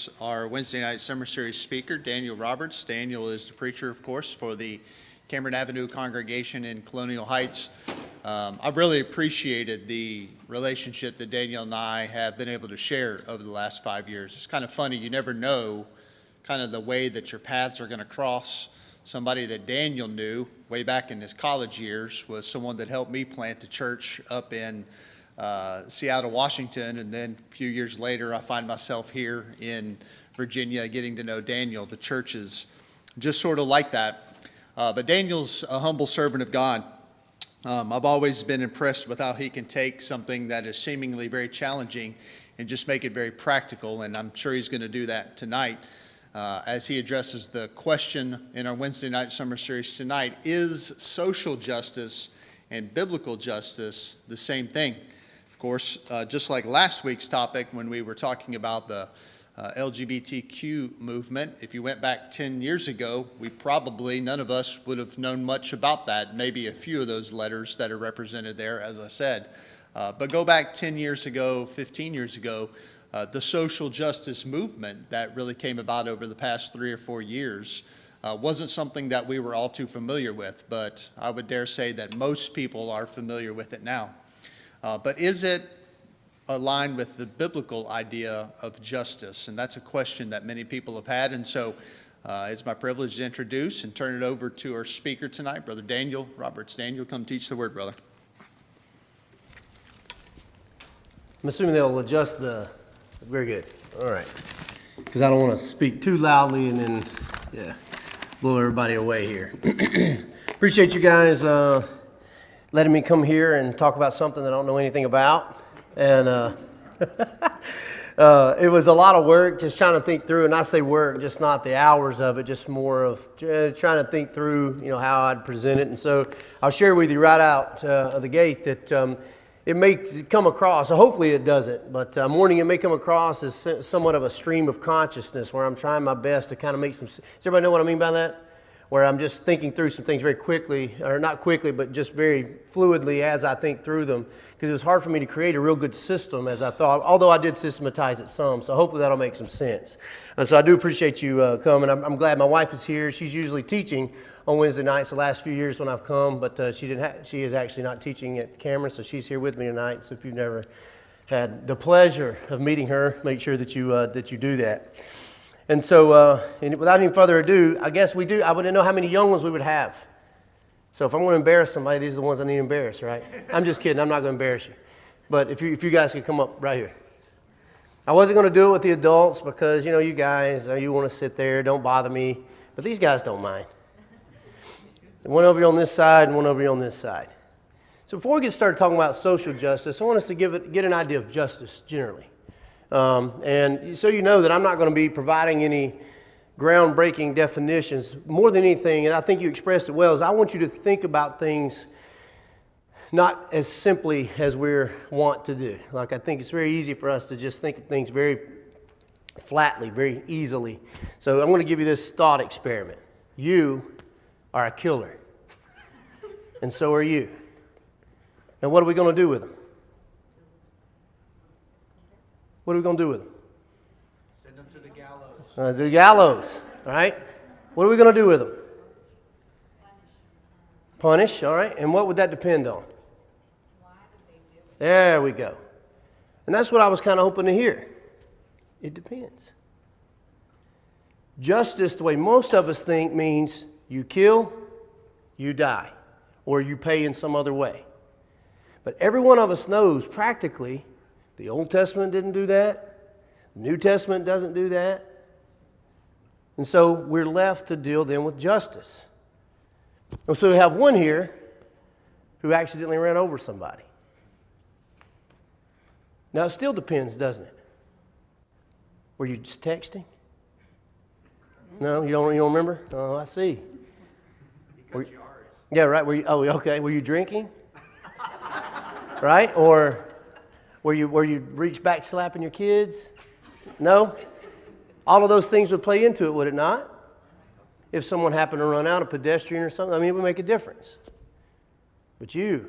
introduce our Wednesday night summer series speaker, Daniel Roberts. Daniel is the preacher, of course, for the Cameron Avenue congregation in Colonial Heights. I've really appreciated the relationship that Daniel and I have been able to share over the last 5 years. It's kind of funny, you never know kind of the way that your paths are going to cross. Somebody that Daniel knew way back in his college years was someone that helped me plant a church up in Seattle, Washington, and then a few years later I find myself here in Virginia getting to know Daniel. The church is just sort of like that. But Daniel's a humble servant of God. I've always been impressed with how he can take something that is seemingly very challenging and just make it very practical, and I'm sure he's going to do that tonight as he addresses the question in our Wednesday night summer series tonight: is social justice and biblical justice the same thing? Of course, just like last week's topic when we were talking about the LGBTQ movement, if you went back 10 years ago, we probably, none of us would have known much about that, maybe a few of those letters that are represented there, as I said. But go back 10 years ago, 15 years ago, the social justice movement that really came about over the past 3 or 4 years wasn't something that we were all too familiar with, but I would dare say that most people are familiar with it now. But is it aligned with the biblical idea of justice? And that's a question that many people have had, and so it's my privilege to introduce and turn it over to our speaker tonight, Brother Daniel Roberts. Daniel, come teach the word, brother. I'm assuming they'll adjust the... Very good. All right. Because I don't want to speak too loudly and then, blow everybody away here. Appreciate you guys letting me come here and talk about something that I don't know anything about. And it was a lot of work just trying to think through, and I say work, just not the hours of it, just more of trying to think through, how I'd present it. And so I'll share with you right out of the gate that it may come across, so hopefully it doesn't, but morning it may come across as somewhat of a stream of consciousness where I'm trying my best to kind of make some... Does everybody know what I mean by that? Where I'm just thinking through some things very quickly, or not quickly, but just very fluidly as I think through them, because it was hard for me to create a real good system as I thought, although I did systematize it some, so hopefully that'll make some sense. And so I do appreciate you coming. I'm glad my wife is here. She's usually teaching on Wednesday nights the last few years when I've come, but she is actually not teaching at Cameron, so she's here with me tonight. So if you've never had the pleasure of meeting her, make sure that you do that. And so, without any further ado, I guess I wouldn't know how many young ones we would have. So if I'm going to embarrass somebody, these are the ones I need to embarrass, right? I'm just kidding. I'm not going to embarrass you. But if you guys could come up right here. I wasn't going to do it with the adults because, you guys, you want to sit there, don't bother me. But these guys don't mind. One over here on this side and one over here on this side. So before we get started talking about social justice, I want us to get an idea of justice generally. And so you know that I'm not going to be providing any groundbreaking definitions. More than anything, and I think you expressed it well, is I want you to think about things not as simply as we're wont to do. Like I think it's very easy for us to just think of things very flatly, very easily. So I'm going to give you this thought experiment. You are a killer, and so are you. Now what are we going to do with them? What are we going to do with them? Send them to the gallows. The gallows, all right? What are we going to do with them? Punish, all right? And what would that depend on? There we go. And that's what I was kind of hoping to hear. It depends. Justice, the way most of us think, means you kill, you die, or you pay in some other way. But every one of us knows practically the Old Testament didn't do that. The New Testament doesn't do that. And so we're left to deal then with justice. And so we have one here who accidentally ran over somebody. Now it still depends, doesn't it? Were you just texting? No, you don't remember? Oh, I see. Yeah, right. Okay. Were you drinking? Right? Or were you reach back slapping your kids? No? All of those things would play into it, would it not? If someone happened to run out, a pedestrian or something, it would make a difference. But you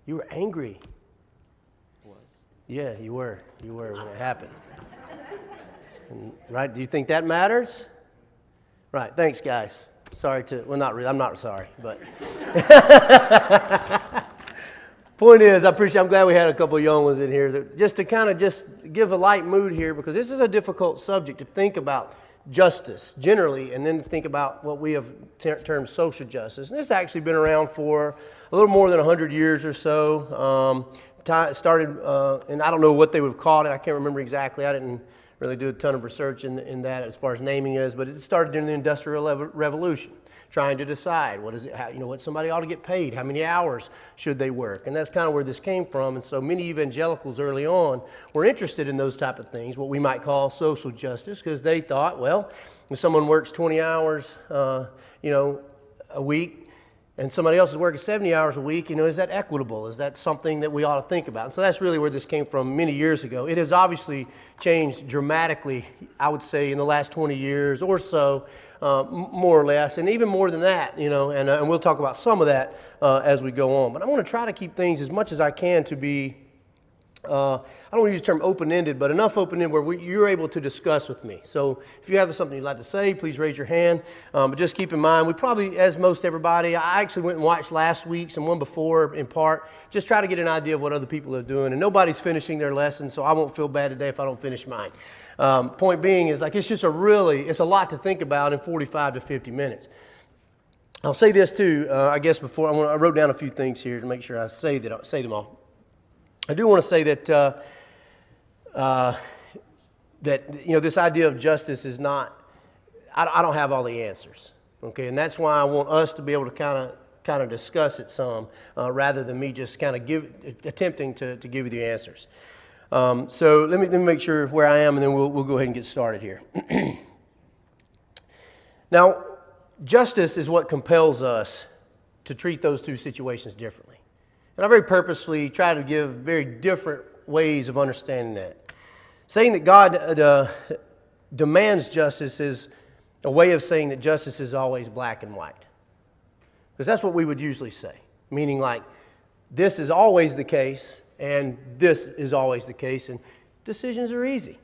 were angry. Yeah, you were when it happened. Right? Do you think that matters? Right. Thanks, guys. Sorry to, well, not really. I'm not sorry, but. Point is, I'm glad we had a couple of young ones in here just to kind of just give a light mood here, because this is a difficult subject to think about justice generally, and then think about what we have termed social justice. And this has actually been around for a little more than 100 years or so. Started, and I don't know what they would have called it. I can't remember exactly. I didn't really do a ton of research in that as far as naming is, but it started during the Industrial Revolution, trying to decide what is it, how, what somebody ought to get paid, how many hours should they work, and that's kind of where this came from. And so many evangelicals early on were interested in those type of things, what we might call social justice, because they thought, well, if someone works 20 hours, a week, and somebody else is working 70 hours a week, is that equitable? Is that something that we ought to think about? And so that's really where this came from many years ago. It has obviously changed dramatically, I would say, in the last 20 years or so, more or less, and even more than that, and we'll talk about some of that as we go on. But I want to try to keep things as much as I can to be, I don't want to use the term open-ended, but enough open-ended where you're able to discuss with me. So if you have something you'd like to say, please raise your hand. But just keep in mind, we probably, as most everybody, I actually went and watched last week's and one before in part, just try to get an idea of what other people are doing. And nobody's finishing their lesson, so I won't feel bad today if I don't finish mine. Point being is, it's just it's a lot to think about in 45 to 50 minutes. I'll say this too, I guess before, I wrote down a few things here to make sure I say them all. I do want to say that this idea of justice is not. I don't have all the answers, okay, and that's why I want us to be able to kind of discuss it some, rather than me just kind of attempting to give you the answers. So let me make sure where I am, and then we'll go ahead and get started here. Now, justice is what compels us to treat those two situations differently. And I very purposefully try to give very different ways of understanding that. Saying that God demands justice is a way of saying that justice is always black and white. Because that's what we would usually say. Meaning like, this is always the case, and this is always the case, and decisions are easy.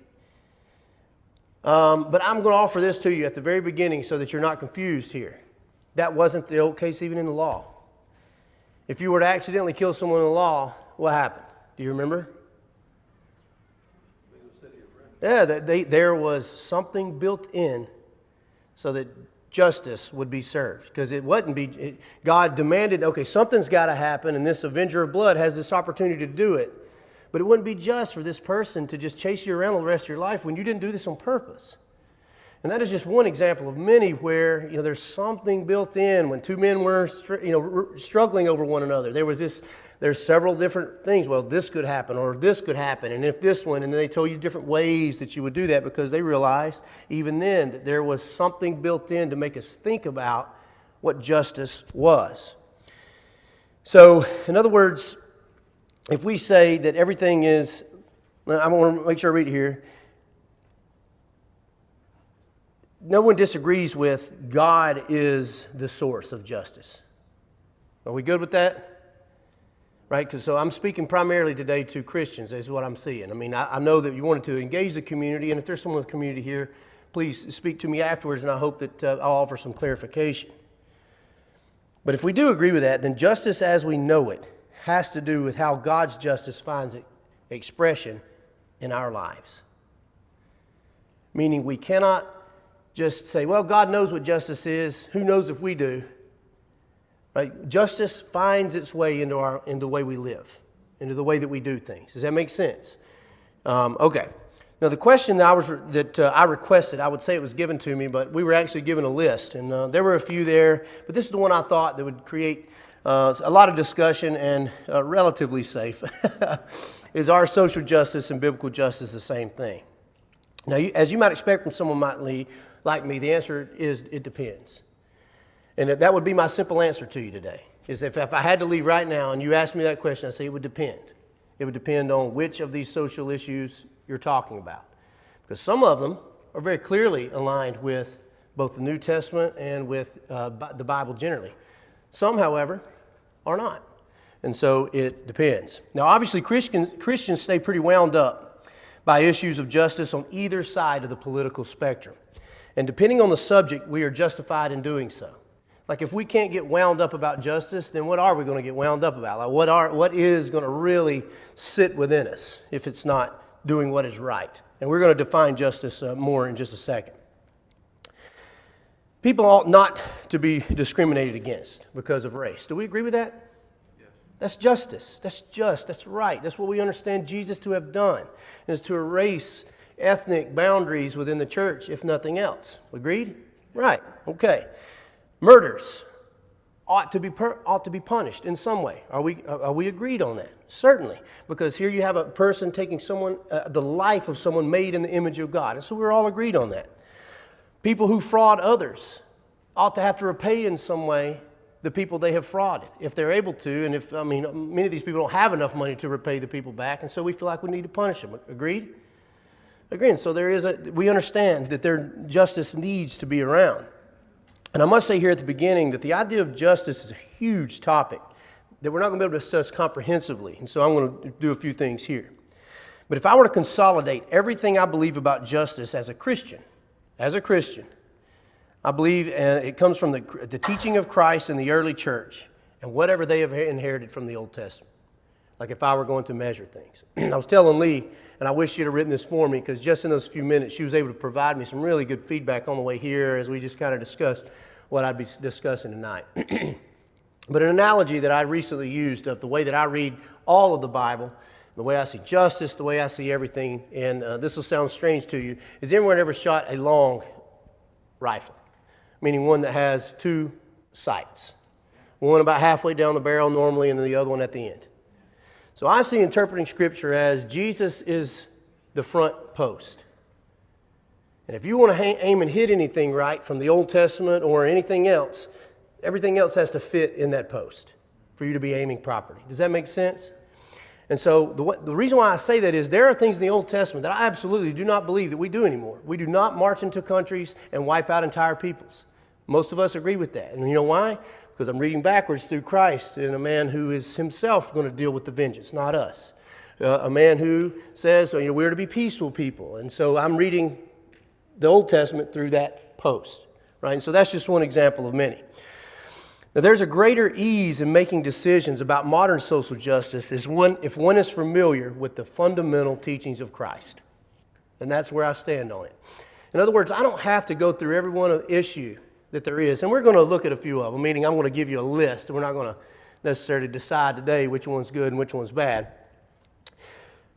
But I'm going to offer this to you at the very beginning so that you're not confused here. That wasn't the old case even in the law. If you were to accidentally kill someone in the law, what happened? Do you remember? Yeah, there was something built in so that justice would be served. Because God demanded, okay, something's got to happen, and this avenger of blood has this opportunity to do it. But it wouldn't be just for this person to just chase you around the rest of your life when you didn't do this on purpose. And that is just one example of many where there's something built in when two men were struggling over one another. There's several different things. Well, this could happen or this could happen, and if this one, and then they told you different ways that you would do that because they realized even then that there was something built in to make us think about what justice was. So, in other words, if we say that everything is, I want to make sure I read it here. No one disagrees with God is the source of justice. Are we good with that? Right? So I'm speaking primarily today to Christians, is what I'm seeing. I mean, I know that you wanted to engage the community, and if there's someone in the community here, please speak to me afterwards, and I hope that I'll offer some clarification. But if we do agree with that, then justice as we know it has to do with how God's justice finds expression in our lives. Meaning we cannot just say, well, God knows what justice is. Who knows if we do? Right? Justice finds its way into the way we live, into the way that we do things. Does that make sense? Okay. Now the question that I requested, I would say it was given to me, but we were actually given a list, and there were a few there. But this is the one I thought that would create a lot of discussion and relatively safe. Is our social justice and biblical justice the same thing? Now, as you might expect from someone like me, the answer is it depends. And that would be my simple answer to you today, is if I had to leave right now and you asked me that question, I'd say it would depend. It would depend on which of these social issues you're talking about. Because some of them are very clearly aligned with both the New Testament and with the Bible generally. Some, however, are not. And so it depends. Now, obviously, Christians stay pretty wound up by issues of justice on either side of the political spectrum. And depending on the subject, we are justified in doing so. Like if we can't get wound up about justice, then what are we going to get wound up about? Like what is going to really sit within us if it's not doing what is right? And we're going to define justice more in just a second. People ought not to be discriminated against because of race. Do we agree with that? Yes. That's justice. That's just. That's right. That's what we understand Jesus to have done, is to erase ethnic boundaries within the church, if nothing else. Agreed? Right. Okay. Murders ought to be punished in some way. Are we agreed on that? Certainly, because here you have a person taking the life of someone made in the image of God, and so we're all agreed on that. People who fraud others ought to have to repay in some way the people they have frauded, if they're able to, and many of these people don't have enough money to repay the people back, and so we feel like we need to punish them. Agreed? Agreed. So we understand that their justice needs to be around. And I must say here at the beginning that the idea of justice is a huge topic that we're not going to be able to discuss comprehensively. And so I'm going to do a few things here. But if I were to consolidate everything I believe about justice as a Christian, I believe, and it comes from the teaching of Christ in the early church and whatever they have inherited from the Old Testament. Like if I were going to measure things. I was telling Lee, and I wish she'd have written this for me, because just in those few minutes she was able to provide me some really good feedback on the way here as we just kind of discussed what I'd be discussing tonight. But an analogy that I recently used of the way that I read all of the Bible, the way I see justice, the way I see everything, and this will sound strange to you, is anyone ever shot a long rifle? Meaning one that has two sights. One about halfway down the barrel normally, and the other one at the end. So I see interpreting Scripture as Jesus is the front post. And if you want to aim and hit anything right from the Old Testament or anything else, everything else has to fit in that post for you to be aiming properly. Does that make sense? And so the reason why I say that is there are things in the Old Testament that I absolutely do not believe that we do anymore. We do not march into countries and wipe out entire peoples. Most of us agree with that. And you know why? Because I'm reading backwards through Christ and a man who is himself going to deal with the vengeance, not us. A man who says, we're to be peaceful people. And so I'm reading the Old Testament through that post, right? And so that's just one example of many. Now, there's a greater ease in making decisions about modern social justice if one is familiar with the fundamental teachings of Christ. And that's where I stand on it. In other words, I don't have to go through every one issue that there is. And we're going to look at a few of them, meaning I'm going to give you a list. We're not going to necessarily decide today which one's good and which one's bad.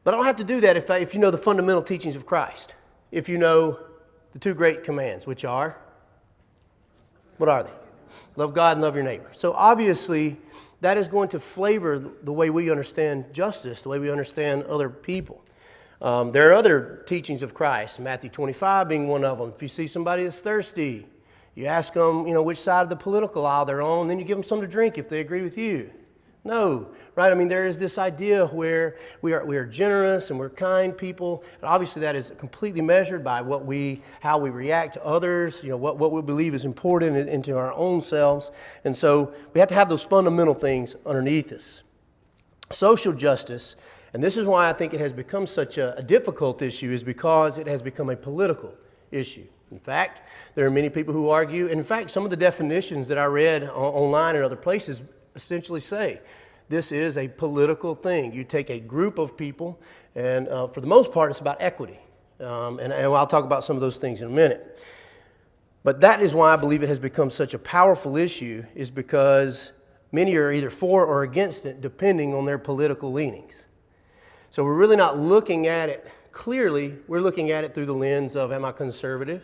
But I don't have to do that if you know the fundamental teachings of Christ. If you know the two great commands, which are, what are they? Love God and love your neighbor. So obviously, that is going to flavor the way we understand justice, the way we understand other people. There are other teachings of Christ, Matthew 25 being one of them. If you see somebody that's thirsty, you ask them, which side of the political aisle they're on, and then you give them something to drink if they agree with you. No, right? There is this idea where we are generous and we're kind people. And obviously, that is completely measured by how we react to others. What we believe is important into our own selves. And so we have to have those fundamental things underneath us. Social justice, and this is why I think it has become such a difficult issue, is because it has become a political issue. In fact, there are many people who argue, and in fact, some of the definitions that I read online and other places essentially say this is a political thing. You take a group of people, and for the most part, it's about equity. And I'll talk about some of those things in a minute. But that is why I believe it has become such a powerful issue, is because many are either for or against it, depending on their political leanings. So we're really not looking at it clearly. We're looking at it through the lens of, am I conservative?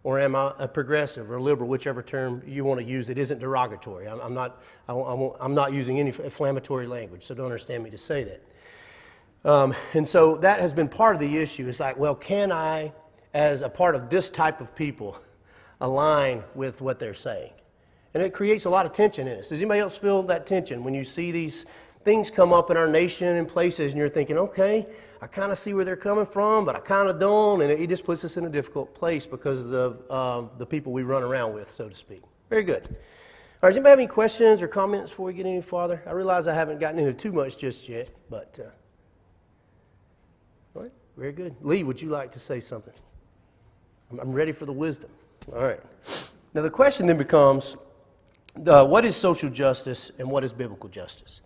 Or am I a progressive or liberal, whichever term you want to use that isn't derogatory. I'm not using any inflammatory language, so don't understand me to say that. And so that has been part of the issue. It's like, well, can I, as a part of this type of people, align with what they're saying? And it creates a lot of tension in us. Does anybody else feel that tension when you see these things come up in our nation and places and you're thinking, okay, I kind of see where they're coming from, but I kind of don't, and it just puts us in a difficult place because of the people we run around with, so to speak. Very good. All right, does anybody have any questions or comments before we get any farther? I realize I haven't gotten into too much just yet, but all right. Very good. Lee, would you like to say something? I'm ready for the wisdom. All right. Now the question then becomes, what is social justice and what is biblical justice?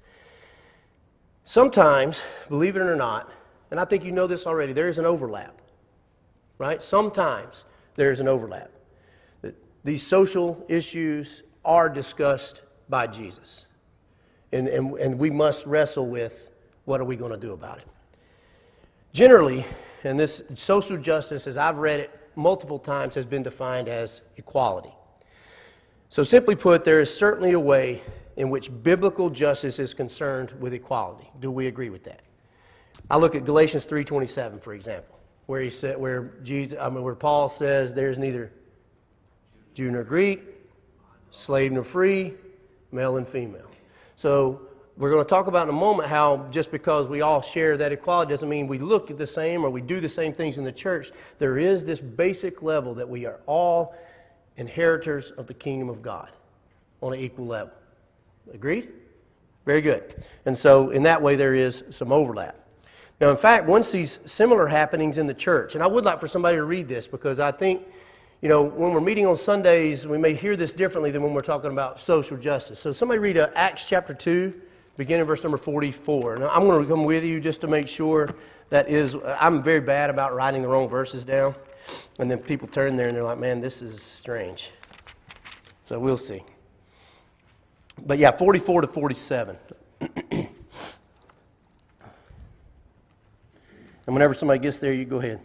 Sometimes, believe it or not, and I think you know this already, there is an overlap, right? Sometimes there is an overlap. These social issues are discussed by Jesus. And we must wrestle with, what are we going to do about it? Generally, and this social justice, as I've read it multiple times, has been defined as equality. So simply put, there is certainly a way in which biblical justice is concerned with equality. Do we agree with that? I look at Galatians 3:27, for example, where he said, where Paul says there's neither Jew nor Greek, slave nor free, male and female. So we're going to talk about in a moment how just because we all share that equality doesn't mean we look at the same or we do the same things in the church. There is this basic level that we are all inheritors of the kingdom of God on an equal level. Agreed? Very good. And so in that way there is some overlap. Now in fact, one sees similar happenings in the church. And I would like for somebody to read this because I think, you know, when we're meeting on Sundays, we may hear this differently than when we're talking about social justice. So somebody read Acts chapter 2, beginning verse number 44. Now I'm going to come with you just to make sure that is, I'm very bad about writing the wrong verses down. And then people turn there and they're like, man, this is strange. So we'll see. But yeah, 44 to 47. And whenever somebody gets there, you go ahead.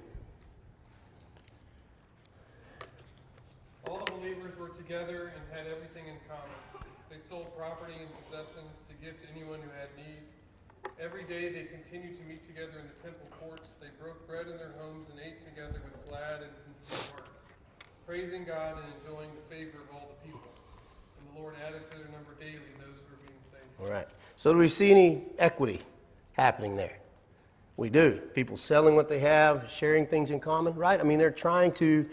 All the believers were together and had everything in common. They sold property and possessions to give to anyone who had need. Every day they continued to meet together in the temple courts. They broke bread in their homes and ate together with glad and sincere hearts, praising God and enjoying the favor of all the people. And the Lord added to their number daily those who were being saved. All right. So do we see any equity happening there? We do. People selling what they have, sharing things in common, right? I mean, they're trying to,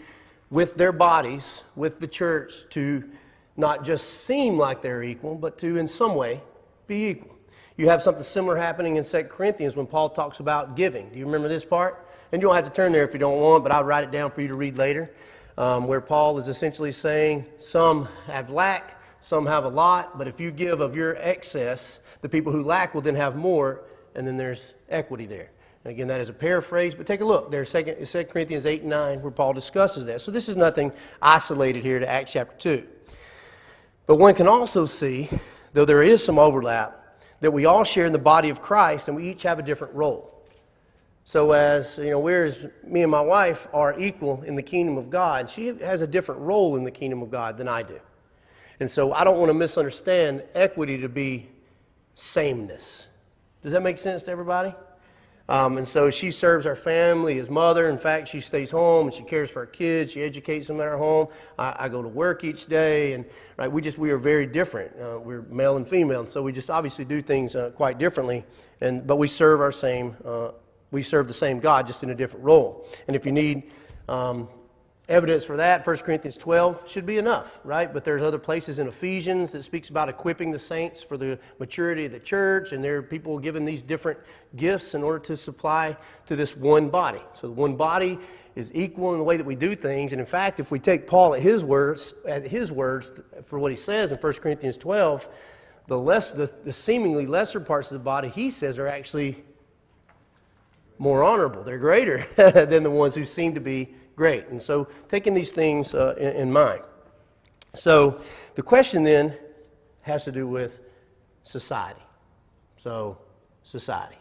with their bodies, with the church, to not just seem like they're equal, but to, in some way, be equal. You have something similar happening in 2 Corinthians when Paul talks about giving. Do you remember this part? And you don't have to turn there if you don't want, but I'll write it down for you to read later, where Paul is essentially saying some have lack, some have a lot, but if you give of your excess, the people who lack will then have more, and then there's equity there. And again, that is a paraphrase, but take a look. There's 2 Corinthians 8 and 9 where Paul discusses that. So this is nothing isolated here to Acts chapter 2. But one can also see, though there is some overlap, that we all share in the body of Christ and we each have a different role. So as, you know, whereas me and my wife are equal in the kingdom of God, she has a different role in the kingdom of God than I do. And so I don't want to misunderstand equity to be sameness. Does that make sense to everybody? And so she serves our family as mother. In fact, she stays home and she cares for our kids. She educates them at our home. I go to work each day, and right, we are very different. We're male and female, and so we just obviously do things quite differently. But we serve we serve the same God, just in a different role. And if you need evidence for that, 1 Corinthians 12 should be enough, right? But there's other places in Ephesians that speaks about equipping the saints for the maturity of the church, and there are people given these different gifts in order to supply to this one body. So the one body is equal in the way that we do things, and in fact, if we take Paul at his words for what he says in 1 Corinthians 12, the seemingly lesser parts of the body, he says, are actually more honorable. They're greater than the ones who seem to be great. And so taking these things in mind. So the question then has to do with society. So society.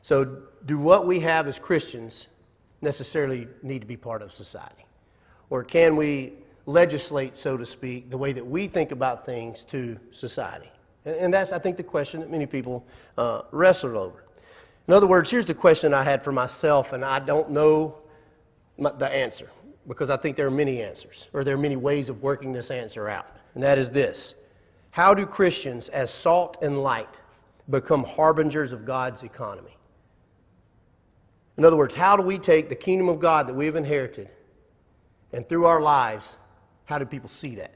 So do what we have as Christians necessarily need to be part of society? Or can we legislate, so to speak, the way that we think about things to society? And that's, I think, the question that many people wrestle over. In other words, here's the question I had for myself, and I don't know the answer, because I think there are many answers, or there are many ways of working this answer out. And that is this: how do Christians, as salt and light, become harbingers of God's economy? In other words, how do we take the kingdom of God that we've inherited, and through our lives, how do people see that?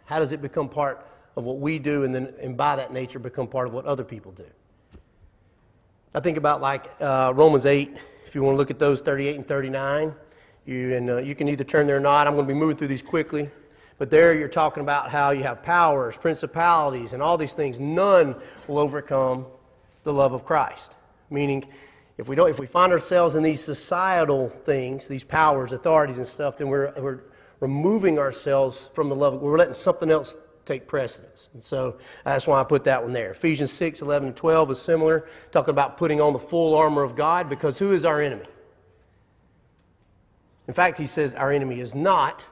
How does it become part of what we do, and by that nature become part of what other people do? I think about like Romans 8 if you want to look at those 38 and 39, you can either turn there or not. I'm going to be moving through these quickly. But there you're talking about how you have powers, principalities, and all these things. None will overcome the love of Christ. Meaning, if we find ourselves in these societal things, these powers, authorities, and stuff, then we're removing ourselves from the love. We're letting something else take precedence. And so that's why I put that one there. Ephesians 6, 11, and 12 is similar, talking about putting on the full armor of God, because who is our enemy? In fact, he says our enemy is not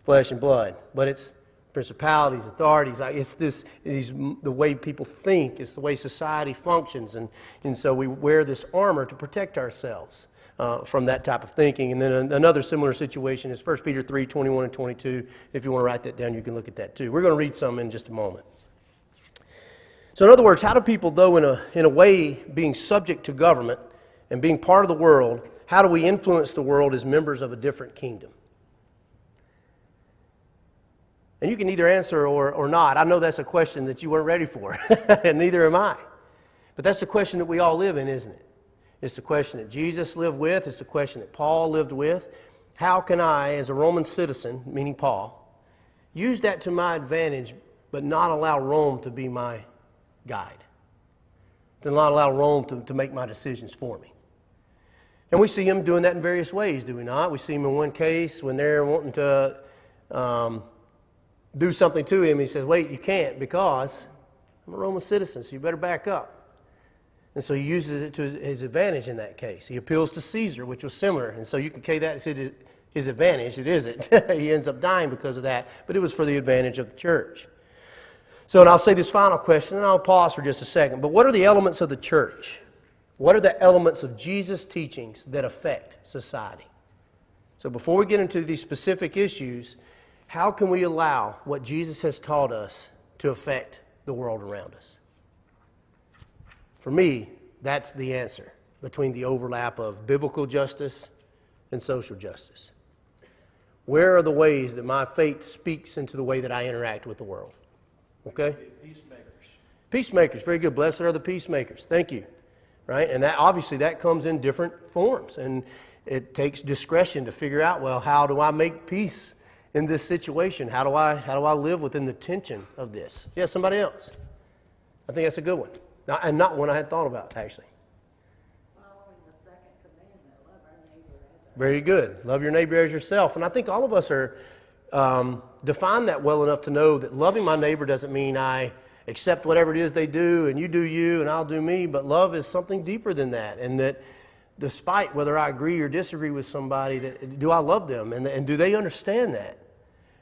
flesh and blood, but it's principalities, authorities. It's the way people think. It's the way society functions. And so we wear this armor to protect ourselves from that type of thinking. And then another similar situation is 1 Peter 3, 21 and 22. If you want to write that down, you can look at that too. We're going to read some in just a moment. So in other words, how do people, though, in a way, being subject to government and being part of the world, how do we influence the world as members of a different kingdom? And you can either answer or not. I know that's a question that you weren't ready for, and neither am I. But that's the question that we all live in, isn't it? It's the question that Jesus lived with. It's the question that Paul lived with. How can I, as a Roman citizen, meaning Paul, use that to my advantage, but not allow Rome to be my guide? To not allow Rome to make my decisions for me. And we see him doing that in various ways, do we not? We see him in one case when they're wanting to do something to him. He says, wait, you can't, because I'm a Roman citizen, so you better back up. And so he uses it to his advantage in that case. He appeals to Caesar, which was similar. And so you can take that as his advantage. It isn't. He ends up dying because of that. But it was for the advantage of the church. So, and I'll say this final question, and I'll pause for just a second. But what are the elements of the church? What are the elements of Jesus' teachings that affect society? So before we get into these specific issues, how can we allow what Jesus has taught us to affect the world around us? For me, that's the answer between the overlap of biblical justice and social justice. Where are the ways that my faith speaks into the way that I interact with the world? Okay? Peacemakers. Peacemakers, very good. Blessed are the peacemakers. Thank you. Right? And that obviously that comes in different forms. And it takes discretion to figure out, well, how do I make peace in this situation? How do I live within the tension of this? Yeah, somebody else. I think that's a good one. And not one I had thought about, actually. Following the second commandment, love our neighbor as our... Very good. Love your neighbor as yourself. And I think all of us are define that well enough to know that loving my neighbor doesn't mean I accept whatever it is they do and you do you and I'll do me. But love is something deeper than that. And that despite whether I agree or disagree with somebody, do I love them? And do they understand that?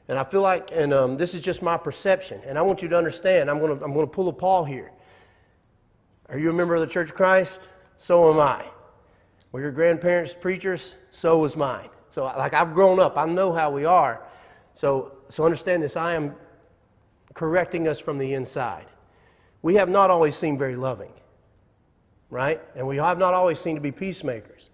And I feel like, and this is just my perception, and I want you to understand, I'm going to pull a Paul here. Are you a member of the Church of Christ? So am I. Were your grandparents preachers? So was mine. So like I've grown up. I know how we are. So understand this. I am correcting us from the inside. We have not always seemed very loving, right? And we have not always seemed to be peacemakers.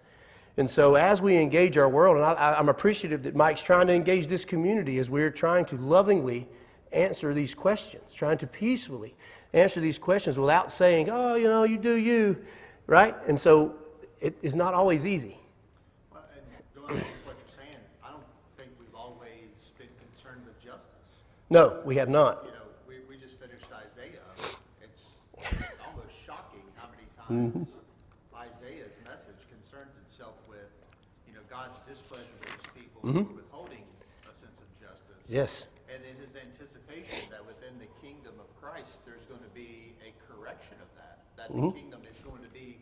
And so as we engage our world, and I'm appreciative that Mike's trying to engage this community as we're trying to lovingly answer these questions, trying to peacefully answer these questions without saying, oh, you do you, right? And so it is not always easy. Well, and going on with what you're saying, I don't think we've always been concerned with justice. No, we have not. We just finished Isaiah. It's almost shocking how many times Isaiah's message concerns itself with, God's displeasure with his people, withholding a sense of justice. Yes. And in his anticipation that within the kingdom of Christ, there's going to be a correction of that. That the kingdom is going to be,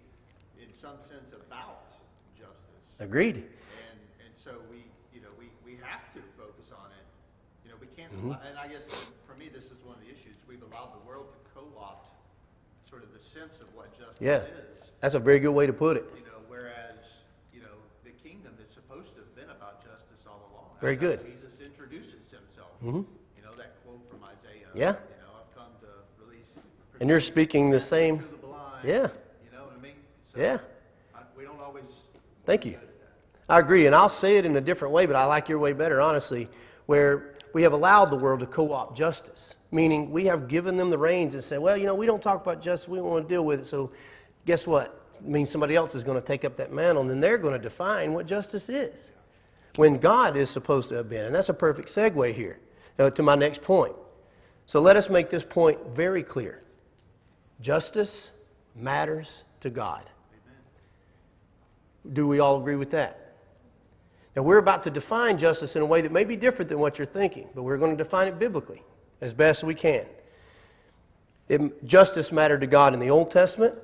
in some sense, about justice. Agreed. And so we have to focus on it. We can't, and I guess for me, this is one of the issues. We've allowed the world to co-opt sort of the sense of what justice is. That's a very good way to put it. Whereas, the kingdom is supposed to have been about justice all along. That's Very good. how Jesus introduces himself. That quote from Isaiah. Yeah. I've come to release. And you're speaking the same. To the blind. Yeah. You know what I mean? So Yeah. we don't always. Thank you. I agree, and I'll say it in a different way, but I like your way better, honestly, where we have allowed the world to co-opt justice, meaning we have given them the reins and said, well, we don't talk about justice, we don't want to deal with it, so guess what? It means somebody else is going to take up that mantle, and then they're going to define what justice is, when God is supposed to have been. And that's a perfect segue here to my next point. So let us make this point very clear. Justice matters to God. Do we all agree with that? Now, we're about to define justice in a way that may be different than what you're thinking, but we're going to define it biblically as best we can. Justice mattered to God in the Old Testament,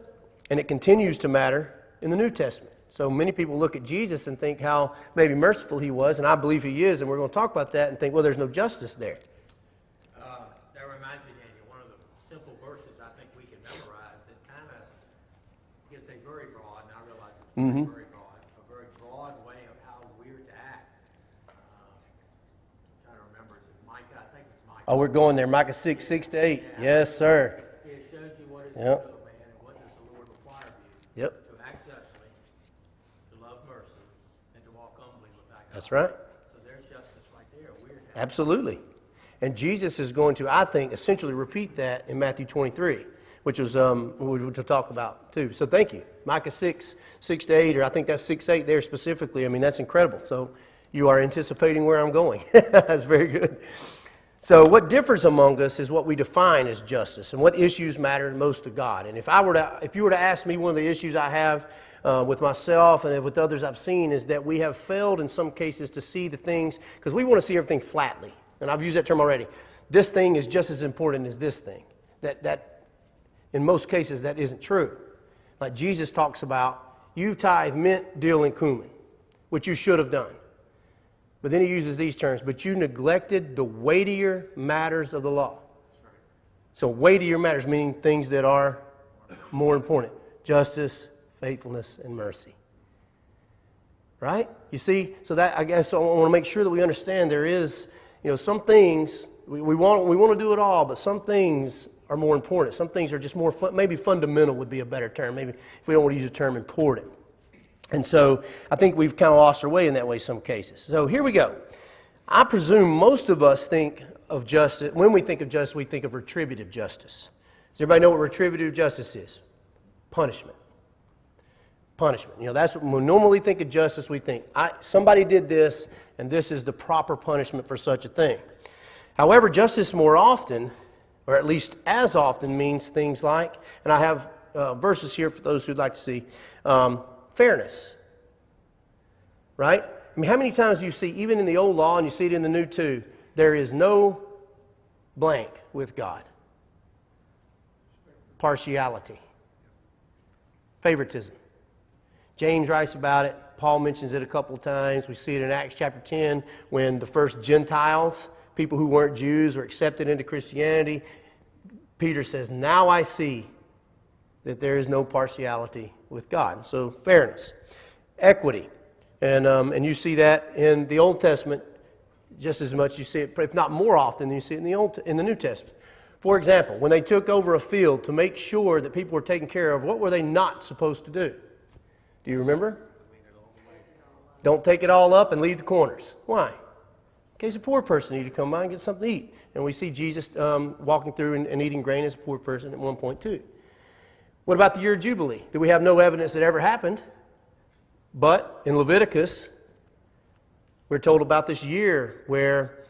and it continues to matter in the New Testament. So many people look at Jesus and think how maybe merciful he was, and I believe he is, and we're going to talk about that and think, well, there's no justice there. That reminds me, Daniel, one of the simple verses I think we can memorize that kind of gets a very broad, and I realize it's very broad, a very broad way of how we're to act. I'm trying to remember, is it Micah? I think it's Micah. Oh, we're going there. Micah 6, 6 to 8. Yes, sir. It shows you what is Yep. good, man, and what does the Lord require of you. Yep. To act justly, to love mercy, and to walk humbly with thy God. That's right. So there's justice right there. We're to Absolutely. And Jesus is going to, I think, essentially repeat that in Matthew 23, which was which we'll talk about too. So thank you. Micah 6, 6 to 8, or I think that's 6, 8 there specifically. I mean, that's incredible. So you are anticipating where I'm going. That's very good. So what differs among us is what we define as justice and what issues matter most to God. And if you were to ask me, one of the issues I have with myself and with others I've seen is that we have failed in some cases to see the things, because we want to see everything flatly. And I've used that term already. This thing is just as important as this thing. That in most cases, that isn't true. Like Jesus talks about, you tithe mint, dill, and cumin, which you should have done. But then he uses these terms, but you neglected the weightier matters of the law. So weightier matters, meaning things that are more important. Justice, faithfulness, and mercy. Right? You see, so that, I guess I want to make sure that we understand there is, some things, we want to do it all, but some things are more important. Some things are just more, maybe fundamental would be a better term, maybe if we don't want to use the term important. And so I think we've kind of lost our way in that way some cases. So here we go. I presume most of us think of justice, when we think of justice, we think of retributive justice. Does everybody know what retributive justice is? Punishment. Punishment. That's what we normally think of justice. We think, somebody did this, and this is the proper punishment for such a thing. However, justice more often, or at least as often, means things like, and I have verses here for those who'd like to see, fairness. Right? I mean, how many times do you see, even in the old law, and you see it in the new too, there is no blank with God. Partiality. Favoritism. James writes about it. Paul mentions it a couple of times. We see it in Acts chapter 10 when the first Gentiles, people who weren't Jews, were accepted into Christianity. Peter says, now I see that there is no partiality with God. So fairness, equity. And you see that in the Old Testament just as much. You see it, if not more often than you see it in the New Testament. For example, when they took over a field to make sure that people were taken care of, what were they not supposed to do? Do you remember? Don't take it all up and leave the corners. Why? In case a poor person needed to come by and get something to eat. And we see Jesus walking through and eating grain as a poor person at one point too. What about the year of Jubilee? Do we have no evidence that ever happened? But in Leviticus, we're told about this year where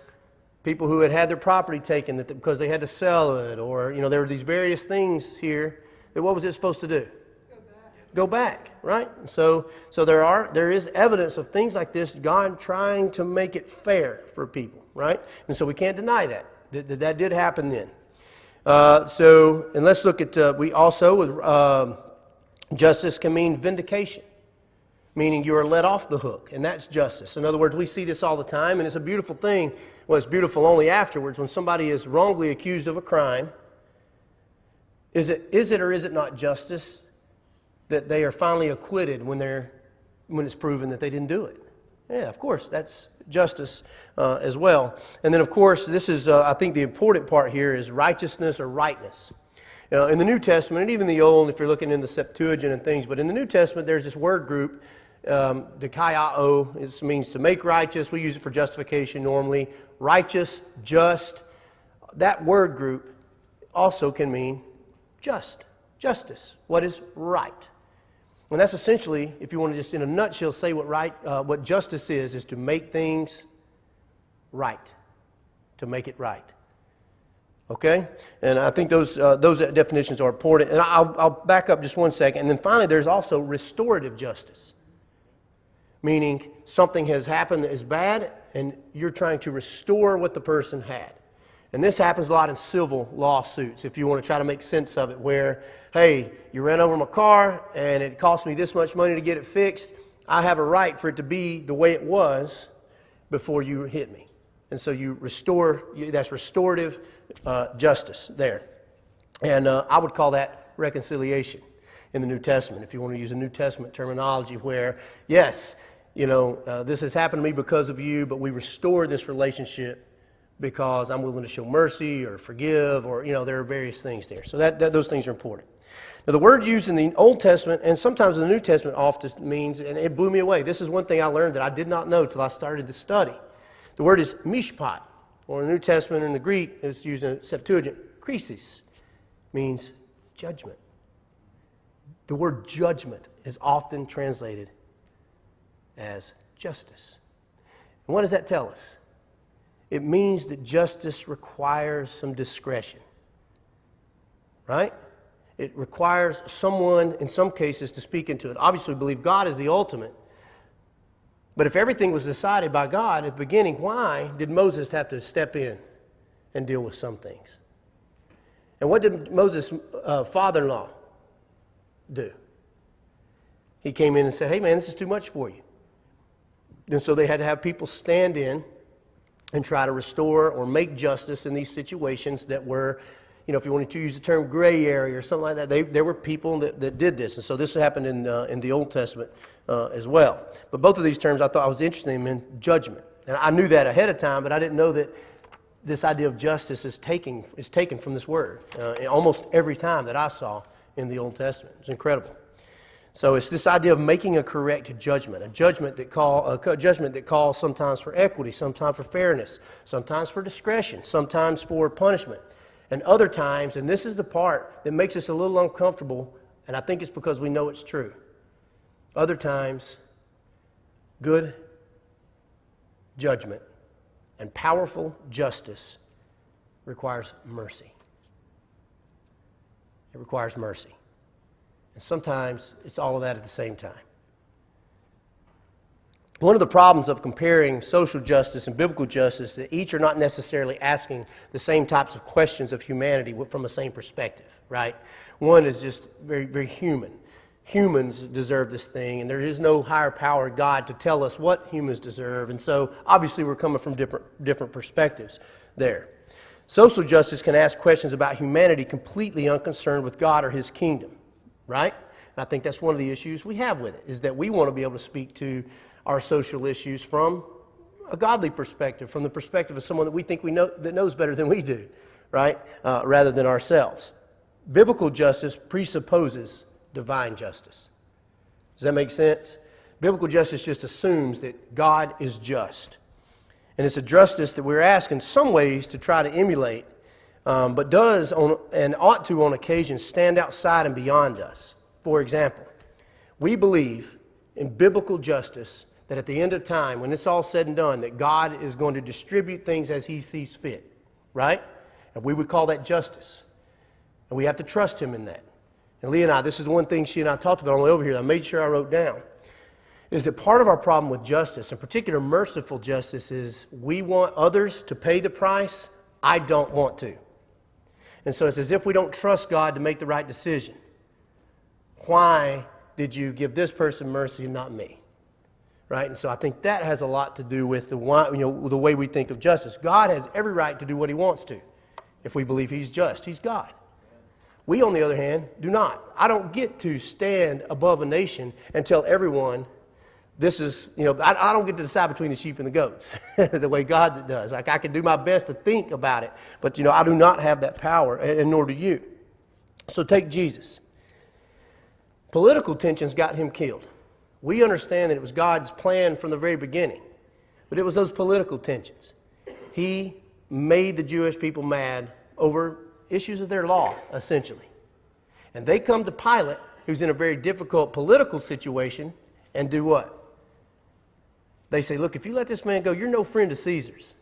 people who had their property taken because they had to sell it, or there were these various things here, that what was it supposed to do? Go back, right? So there is evidence of things like this, God trying to make it fair for people, right? And so we can't deny that did happen then. And let's look at, we also, justice can mean vindication, meaning you are let off the hook, and that's justice. In other words, we see this all the time, and it's a beautiful thing. Well, it's beautiful only afterwards when somebody is wrongly accused of a crime. Is it or is it not justice that they are finally acquitted when it's proven that they didn't do it? Yeah, of course, that's justice as well. And then, of course, this is, I think the important part here is righteousness or rightness. In the New Testament, and even the Old, if you're looking in the Septuagint and things, but in the New Testament, there's this word group, dikaiō, it means to make righteous. We use it for justification normally. Righteous, just. That word group also can mean just. Justice. What is right? And that's essentially, if you want to just in a nutshell say what justice is to make things right. To make it right. Okay? And I think those definitions are important. And I'll back up just one second. And then finally, there's also restorative justice. Meaning something has happened that is bad, and you're trying to restore what the person had. And this happens a lot in civil lawsuits, if you want to try to make sense of it, where, hey, you ran over my car, and it cost me this much money to get it fixed. I have a right for it to be the way it was before you hit me. And so you restore, that's restorative justice there. And I would call that reconciliation in the New Testament, if you want to use a New Testament terminology where, yes, this has happened to me because of you, but we restore this relationship because I'm willing to show mercy or forgive, or, there are various things there. So those things are important. Now, the word used in the Old Testament and sometimes in the New Testament often means, and it blew me away. This is one thing I learned that I did not know until I started to study. The word is mishpat, or in the New Testament in the Greek, it's used in the Septuagint, krisis, means judgment. The word judgment is often translated as justice. And what does that tell us? It means that justice requires some discretion, right? It requires someone, in some cases, to speak into it. Obviously, we believe God is the ultimate. But if everything was decided by God at the beginning, why did Moses have to step in and deal with some things? And what did Moses' father-in-law do? He came in and said, hey man, this is too much for you. And so they had to have people stand in and try to restore or make justice in these situations that were, if you wanted to use the term gray area or something like that, there were people that did this. And so this happened in the Old Testament as well. But both of these terms I thought I was interested in judgment. And I knew that ahead of time, but I didn't know that this idea of justice is taken from this word almost every time that I saw in the Old Testament. It's incredible. So it's this idea of making a correct judgment, a judgment that calls sometimes for equity, sometimes for fairness, sometimes for discretion, sometimes for punishment, and other times, and this is the part that makes us a little uncomfortable, and I think it's because we know it's true. Other times, good judgment and powerful justice requires mercy. It requires mercy. And sometimes it's all of that at the same time. One of the problems of comparing social justice and biblical justice is that each are not necessarily asking the same types of questions of humanity from the same perspective, right? One is just very, very human. Humans deserve this thing, and there is no higher power, God, to tell us what humans deserve. And so, obviously, we're coming from different perspectives there. Social justice can ask questions about humanity completely unconcerned with God or His kingdom, right? And I think that's one of the issues we have with it, is that we want to be able to speak to our social issues from a godly perspective, from the perspective of someone that we think that knows better than we do, right? Rather than ourselves. Biblical justice presupposes divine justice. Does that make sense? Biblical justice just assumes that God is just. And it's a justice that we're asked in some ways to try to emulate, but does and ought to on occasion stand outside and beyond us. For example, we believe in biblical justice that at the end of time, when it's all said and done, that God is going to distribute things as He sees fit, right? And we would call that justice. And we have to trust Him in that. And Leah and I, this is the one thing she and I talked about on the way over here that I made sure I wrote down, is that part of our problem with justice, in particular merciful justice, is we want others to pay the price. I don't want to. And so it's as if we don't trust God to make the right decision. Why did you give this person mercy and not me? Right? And so I think that has a lot to do with the way we think of justice. God has every right to do what He wants to. If we believe He's just, He's God. We, on the other hand, do not. I don't get to stand above a nation and tell everyone this is, I don't get to decide between the sheep and the goats the way God does. Like, I can do my best to think about it, but, I do not have that power, and nor do you. So take Jesus. Political tensions got Him killed. We understand that it was God's plan from the very beginning, but it was those political tensions. He made the Jewish people mad over issues of their law, essentially. And they come to Pilate, who's in a very difficult political situation, and do what? They say, look, if you let this man go, you're no friend of Caesar's.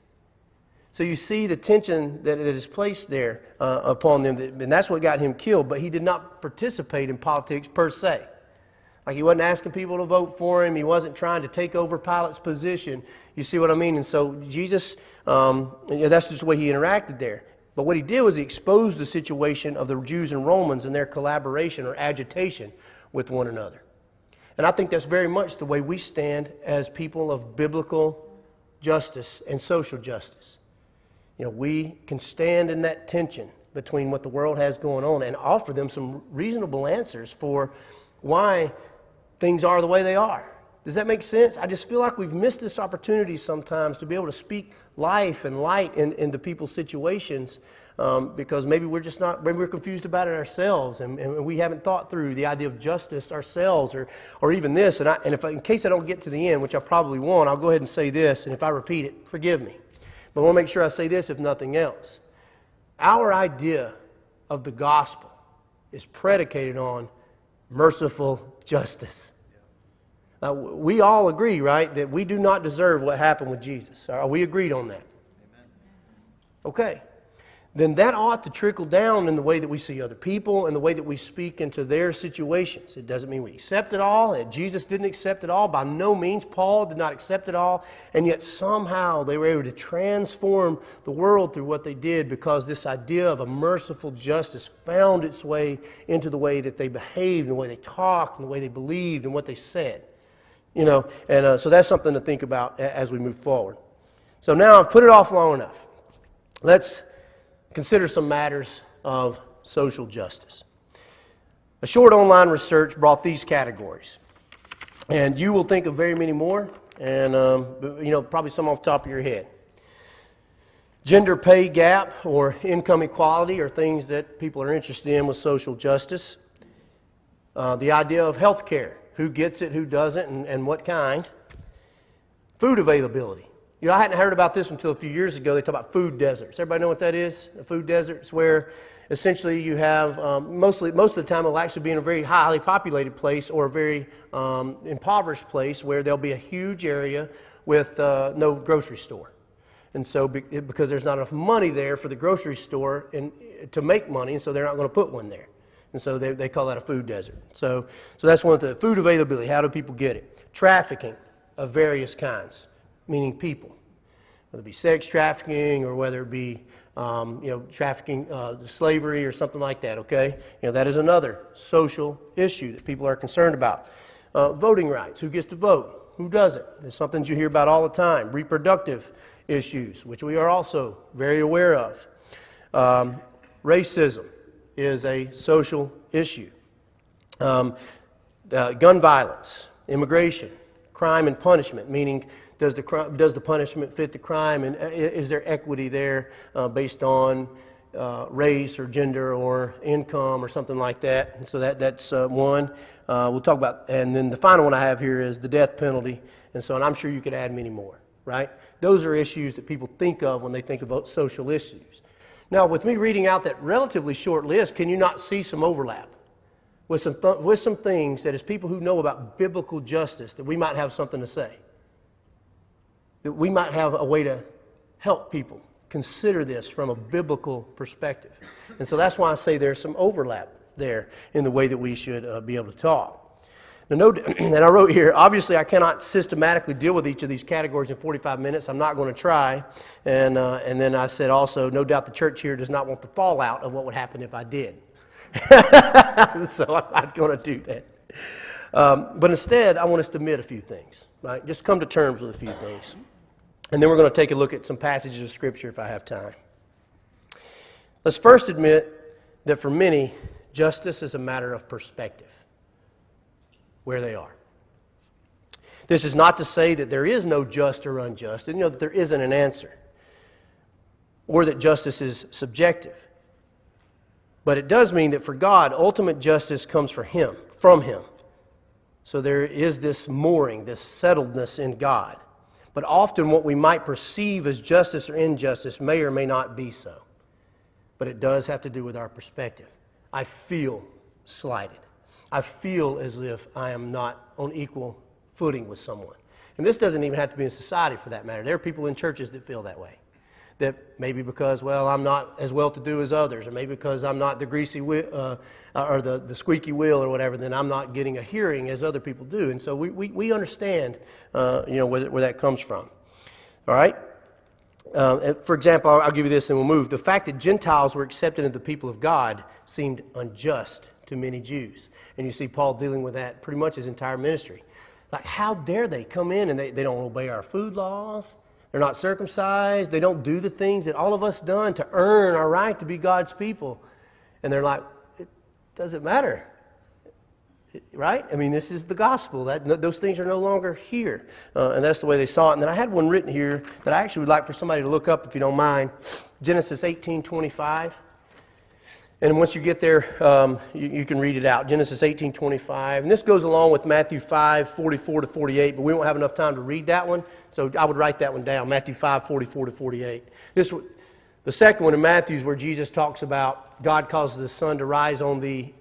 So you see the tension that is placed there upon them, and that's what got him killed. But he did not participate in politics per se. Like he wasn't asking people to vote for him. He wasn't trying to take over Pilate's position. You see what I mean? And so Jesus, that's just the way he interacted there. But what he did was he exposed the situation of the Jews and Romans and their collaboration or agitation with one another. And I think that's very much the way we stand as people of biblical justice and social justice. You know, we can stand in that tension between what the world has going on and offer them some reasonable answers for why things are the way they are. Does that make sense? I just feel like we've missed this opportunity sometimes to be able to speak life and light into people's situations because maybe we're just not, maybe we're confused about it ourselves and we haven't thought through the idea of justice ourselves or even this. And if in case I don't get to the end, which I probably won't, I'll go ahead and say this, and if I repeat it, forgive me. But I want to make sure I say this, if nothing else. Our idea of the gospel is predicated on merciful justice. Now, we all agree, right, that we do not deserve what happened with Jesus. Are we agreed on that? Amen. Okay. Then that ought to trickle down in the way that we see other people and the way that we speak into their situations. It doesn't mean we accept it all. Jesus didn't accept it all. By no means. Paul did not accept it all. And yet somehow they were able to transform the world through what they did because this idea of a merciful justice found its way into the way that they behaved, and the way they talked, and the way they believed, and what they said. You know, and so that's something to think about as we move forward. So now I've put it off long enough. Let's consider some matters of social justice. A short online research brought these categories. And you will think of very many more, and probably some off the top of your head. Gender pay gap or income equality are things that people are interested in with social justice. The idea of health care. Who gets it, who doesn't, and what kind. Food availability. You know, I hadn't heard about this until a few years ago. They talk about food deserts. Everybody know what that is? A food desert is where essentially you have, most of the time it'll actually be in a very highly populated place or a very impoverished place where there'll be a huge area with no grocery store. And so because there's not enough money there for the grocery store to make money, and so they're not going to put one there. And so they call that a food desert. So that's one of the food availability. How do people get it? Trafficking of various kinds, meaning people. Whether it be sex trafficking or whether it be trafficking, slavery or something like that, okay? You know, that is another social issue that people are concerned about. Voting rights. Who gets to vote? Who doesn't? It's something you hear about all the time. Reproductive issues, which we are also very aware of. Racism is a social issue. Gun violence, immigration, crime and punishment, meaning does the punishment fit the crime, and is there equity there based on race or gender or income or something like that? And so that's one. We'll talk about, and then the final one I have here is the death penalty, and I'm sure you could add many more, right? Those are issues that people think of when they think about social issues. Now, with me reading out that relatively short list, can you not see some overlap with some things that as people who know about biblical justice that we might have something to say? That we might have a way to help people consider this from a biblical perspective. And so that's why I say there's some overlap there in the way that we should be able to talk. Now, and I wrote here, obviously I cannot systematically deal with each of these categories in 45 minutes. I'm not going to try. And then I said also, no doubt the church here does not want the fallout of what would happen if I did. So I'm not going to do that. But instead, I want us to admit a few things, right? Just come to terms with a few things. And then we're going to take a look at some passages of Scripture if I have time. Let's first admit that for many, justice is a matter of perspective. Where they are. This is not to say that there is no just or unjust, and that there isn't an answer, or that justice is subjective. But it does mean that for God, ultimate justice comes from Him. So there is this mooring, this settledness in God. But often what we might perceive as justice or injustice may or may not be so. But it does have to do with our perspective. I feel slighted. I feel as if I am not on equal footing with someone. And this doesn't even have to be in society for that matter. There are people in churches that feel that way. That maybe because, well, I'm not as well-to-do as others, or maybe because I'm not the greasy wheel, or the squeaky wheel or whatever, then I'm not getting a hearing as other people do. And so we understand, where that comes from. All right? For example, I'll give you this and we'll move. The fact that Gentiles were accepted into the people of God seemed unjust to many Jews. And you see Paul dealing with that pretty much his entire ministry. Like, how dare they come in and they don't obey our food laws? They're not circumcised. They don't do the things that all of us done to earn our right to be God's people. And they're like, it doesn't matter. Right? I mean, this is the gospel. Those things are no longer here. And that's the way they saw it. And then I had one written here that I actually would like for somebody to look up, if you don't mind. Genesis 18:25. And once you get there, you can read it out. Genesis 18:25. And this goes along with Matthew 5:44-48, but we won't have enough time to read that one. So I would write that one down, Matthew 5:44-48. The second one in Matthew is where Jesus talks about God causes the sun to rise on the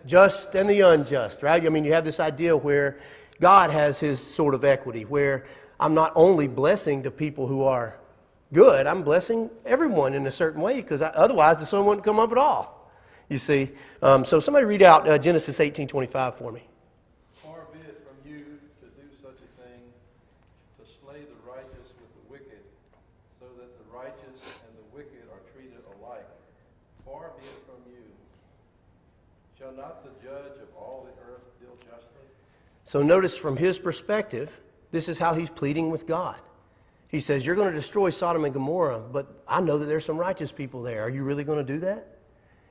just and the unjust, right? I mean, you have this idea where God has his sort of equity, where I'm not only blessing the people who are good, I'm blessing everyone in a certain way, because otherwise the sun wouldn't come up at all, you see. So somebody read out Genesis 18:25 for me. Far be it from you to do such a thing, to slay the righteous with the wicked, so that the righteous and the wicked are treated alike. Far be it from you. Shall not the judge of all the earth deal justly? So notice from his perspective, this is how he's pleading with God. He says, you're going to destroy Sodom and Gomorrah, but I know that there's some righteous people there. Are you really going to do that?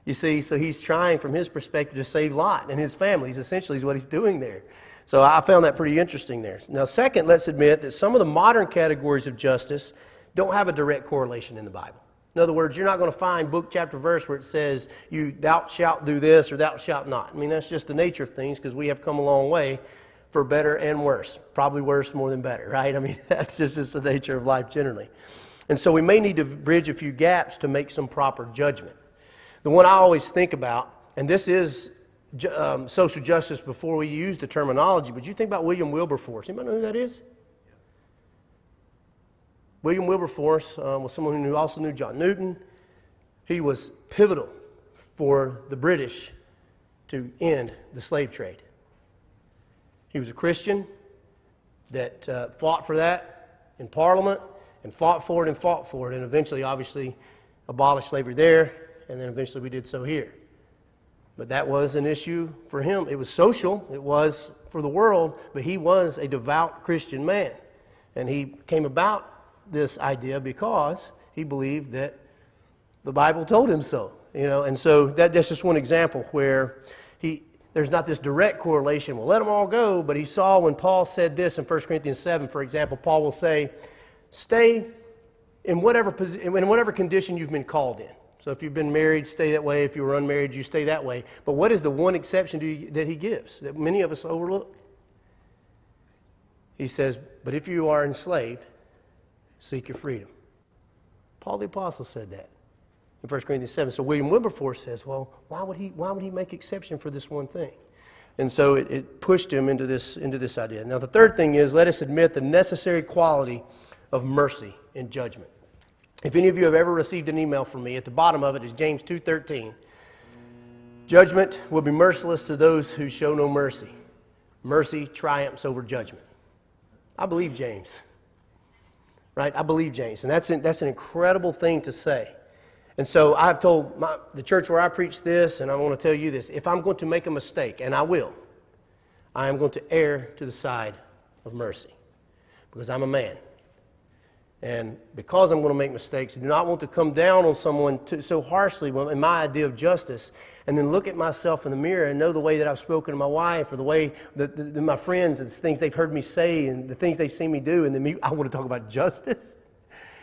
You see, so he's trying from his perspective to save Lot and his family, essentially is what he's doing there. So I found that pretty interesting there. Now, second, let's admit that some of the modern categories of justice don't have a direct correlation in the Bible. In other words, you're not going to find book, chapter, verse where it says, thou shalt do this or thou shalt not. I mean, that's just the nature of things, because we have come a long way for better and worse. Probably worse more than better, right? I mean, that's just the nature of life generally. And so we may need to bridge a few gaps to make some proper judgment. The one I always think about, and this is social justice before we use the terminology, but you think about William Wilberforce. Anybody know who that is? William Wilberforce was someone who also knew John Newton. He was pivotal for the British to end the slave trade. He was a Christian that fought for that in Parliament and fought for it, and eventually, obviously, abolished slavery there, and then eventually we did so here. But that was an issue for him. It was social, it was for the world, but he was a devout Christian man. And he came about this idea because he believed that the Bible told him so. And so that's just one example where there's not this direct correlation. Well, let them all go. But he saw when Paul said this in 1 Corinthians 7, for example, Paul will say, stay in whatever condition you've been called in. So if you've been married, stay that way. If you were unmarried, you stay that way. But what is the one exception that he gives that many of us overlook? He says, but if you are enslaved, seek your freedom. Paul the Apostle said that in 1 Corinthians 7. So William Wilberforce says, well, why would he make exception for this one thing? And so it pushed him into this idea. Now the third thing is, let us admit the necessary quality of mercy in judgment. If any of you have ever received an email from me, at the bottom of it is James 2:13. Judgment will be merciless to those who show no mercy. Mercy triumphs over judgment. I believe James. Right? I believe James. And that's an incredible thing to say. And so I've told the church where I preach this, and I want to tell you this. If I'm going to make a mistake, and I will, I am going to err to the side of mercy. Because I'm a man. And because I'm going to make mistakes, I do not want to come down on someone so harshly in my idea of justice, and then look at myself in the mirror and know the way that I've spoken to my wife, or the way that my friends, and the things they've heard me say, and the things they've seen me do, and then I want to talk about justice.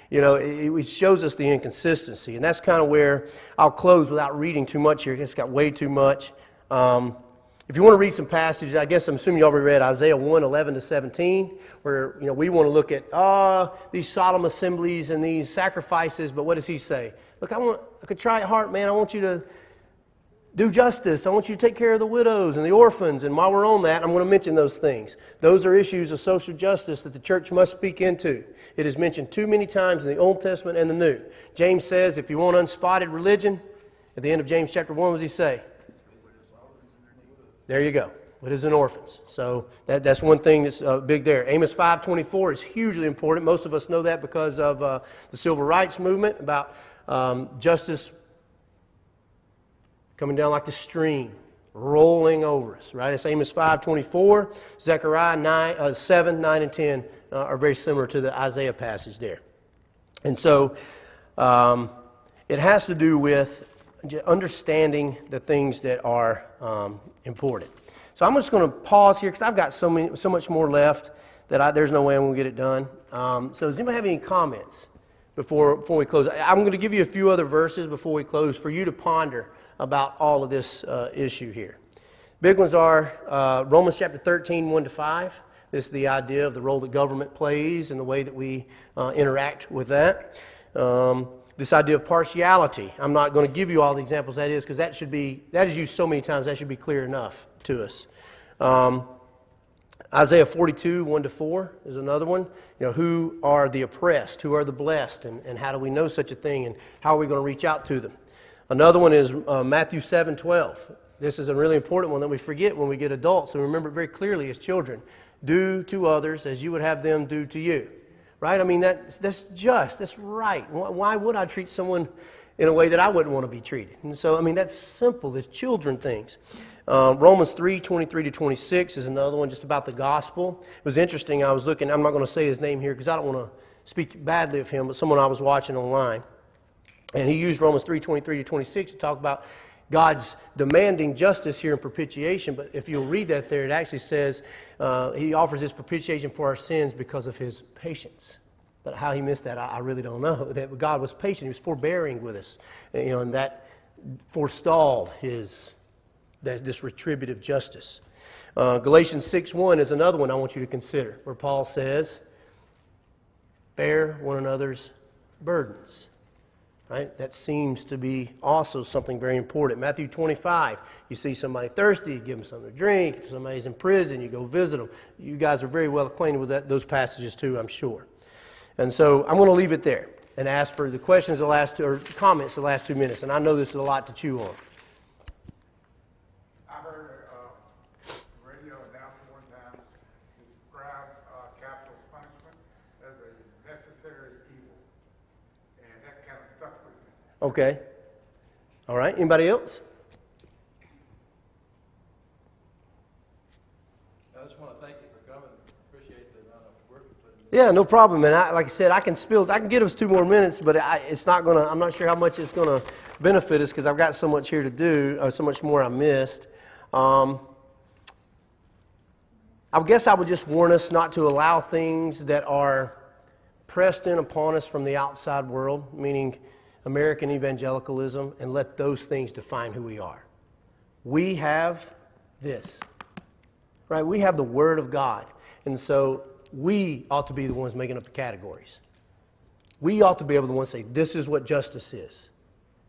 It shows us the inconsistency, and that's kind of where I'll close without reading too much here. It's got way too much. If you want to read some passages, I guess I'm assuming you already read Isaiah 1:11-17, where we want to look at these solemn assemblies and these sacrifices. But what does he say? Look, I could try it hard, man. I want you to Do justice. I want you to take care of the widows and the orphans. And while we're on that, I'm going to mention those things. Those are issues of social justice that the church must speak into. It is mentioned too many times in the Old Testament and the New. James says, if you want unspotted religion, at the end of James chapter 1, what does he say? There you go. Widows and orphans. So that's one thing that's big there. Amos 5:24 is hugely important. Most of us know that because of the civil rights movement about justice coming down like the stream, rolling over us, right? It's Amos 5:24. Zechariah 7, 9, and 10 are very similar to the Isaiah passage there. And so it has to do with understanding the things that are important. So I'm just going to pause here because I've got so much more left that there's no way I'm going to get it done. So does anybody have any comments before we close? I'm going to give you a few other verses before we close for you to ponder about all of this issue here. Big ones are Romans chapter 13, 1-5. This is the idea of the role that government plays and the way that we interact with that. This idea of partiality. I'm not going to give you all the examples that is because that is used so many times, that should be clear enough to us. Isaiah 42, 1-4 is another one. Who are the oppressed? Who are the blessed? And how do we know such a thing? And how are we going to reach out to them? Another one is Matthew 7, 12. This is a really important one that we forget when we get adults, and remember it very clearly as children. Do to others as you would have them do to you. Right? I mean, that's just, that's right. Why would I treat someone in a way that I wouldn't want to be treated? And so, I mean, that's simple. It's children things. Romans 3, 23-26 is another one just about the gospel. It was interesting. I was looking, I'm not going to say his name here because I don't want to speak badly of him, but someone I was watching online. And he used Romans 3, 23-26 to talk about God's demanding justice here in propitiation. But if you'll read that there, it actually says he offers his propitiation for our sins because of his patience. But how he missed that, I really don't know. That God was patient. He was forbearing with us. And that forestalled this retributive justice. Galatians 6:1 is another one I want you to consider, where Paul says, bear one another's burdens. Right? That seems to be also something very important. Matthew 25, you see somebody thirsty, you give them something to drink. If somebody's in prison, you go visit them. You guys are very well acquainted with those passages too, I'm sure. And so I'm going to leave it there and ask for the questions or comments the last 2 minutes. And I know this is a lot to chew on. I heard a radio announcer one time describe capital punishment as a necessary evil. And that kind of stuck with me. Okay. All right. Anybody else? I just want to thank you for coming. Appreciate the amount of work you put in. Yeah, no problem. And like I said, I can get us 2 more minutes, but it's not going to, I'm not sure how much it's going to benefit us because I've got so much here to do, or so much more I missed. I guess I would just warn us not to allow things that are pressed in upon us from the outside world, meaning American evangelicalism, and let those things define who we are. We have this, right? We have the Word of God. And so we ought to be the ones making up the categories. We ought to be able to say, this is what justice is.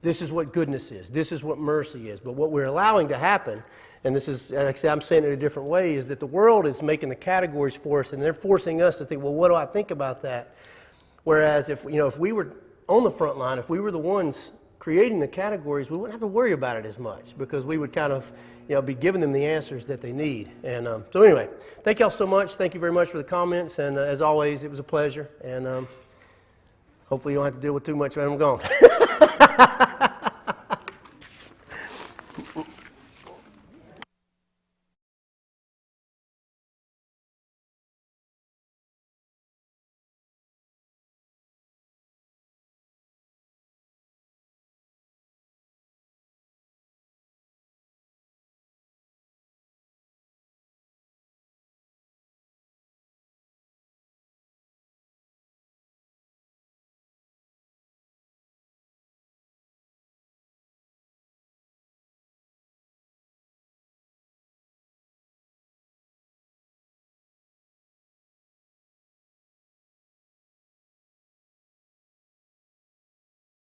This is what goodness is. This is what mercy is. But what we're allowing to happen, and this is, like I say, I'm saying it a different way, is that the world is making the categories for us, and they're forcing us to think, well, what do I think about that? Whereas if we were on the front line, if we were the ones creating the categories, we wouldn't have to worry about it as much because we would kind of be giving them the answers that they need. And so anyway, thank y'all so much. Thank you very much for the comments. And as always, it was a pleasure. And hopefully you don't have to deal with too much when I'm gone.